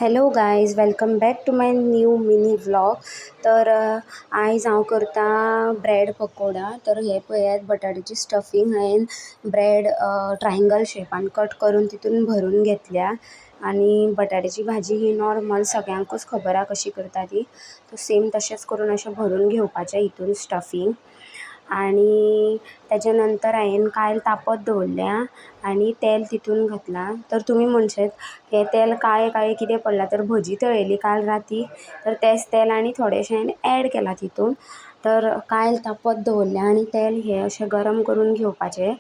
Hello guys, welcome back to my new mini vlog. तर आयज हांव करता ब्रेड पकोडा. तर हे पळयात, बटाट्याची स्टफींग हांवें ब्रेड ट्रायंगल शेपान कट करून तितून भरून घेतल्या. आनी बटाट्याची भाजी ही नॉर्मल सगळ्यांकूच खबर आसा कशी करता ती. तो सेम तशेंच करून अशें भरून घेवपाचें हितून स्टफींग. आनी तेज्या नंतर हांवें कायल तापत दवरल्या आनी तेल तितून घातलां. तर तुमी म्हणशेत हें तेल काळें काळें कितें पडलां, तर भजी तळयली काल राती, तर तेंच तेल आनी थोडेंशें हांवें एड केलां तितून. तर कायल तापत दवरल्या आनी तेल हें अशें गरम करून घेवपाचें.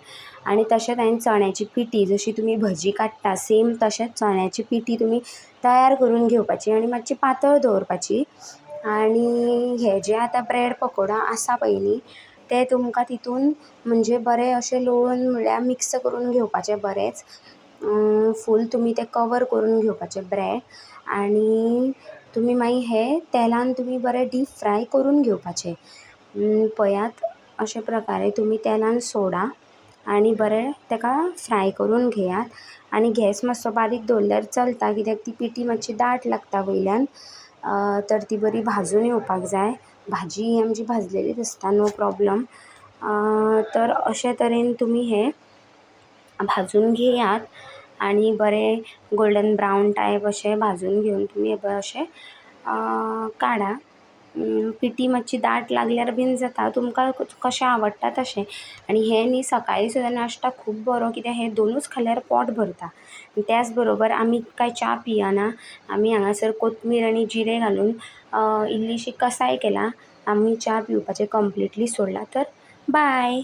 आनी तशेंच हांवें चण्याची पिठी, जशी तुमी भजी काडटा सेम तशेंच चण्याची पिठी तुमी तयार करून घेवपाची आनी मातशी पातळ दवरपाची. आनी हे जे आतां ब्रेड पकोडा आसा पळय न्ही, ते तुमकां तितून म्हणजे बरें अशें लोळून म्हळ्यार मिक्स करून घेवपाचें बरेंच. फूल तुमी तें कवर करून घेवपाचें ब्रेड. आनी तुमी मागीर हे तेलान तुमी बरें डीप फ्राय करून घेवपाचें. पळयात, अशे प्रकारे तुमी तेलान सोडा आनी बरें तेका फ्राय करून घेयात. आनी गॅस मातसो बारीक दवरल्यार चलता, कित्याक ती पिठी मातशी दाट लागता वयल्यान. तर ती बरी भाजून येवपाक जाय. भाजी ही आमची भाजलेलीच आसता, नो प्रॉब्लम. तर अशे तरेन तुमी हें भाजून घेयात आनी बरें गोल्डन ब्रावन टायप अशें भाजून घेवन तुमी अशें काडा. पिठी मातशी दाट लागल्यार बीन जाता, तुमकां कशें आवडटा तशें. आनी हें न्ही सकाळीं सुद्दां नाश्ता खूब बरो, कित्याक हें दोनूच खाल्यार पोट भरता. त्याच बरोबर आमी कांय च्या पियना, आमी हांगासर कोथमीर आनी जिरें घालून इल्लीशी कसाय केला. आमी च्या पिवपाचें कंप्लिटली सोडलां. तर बाय.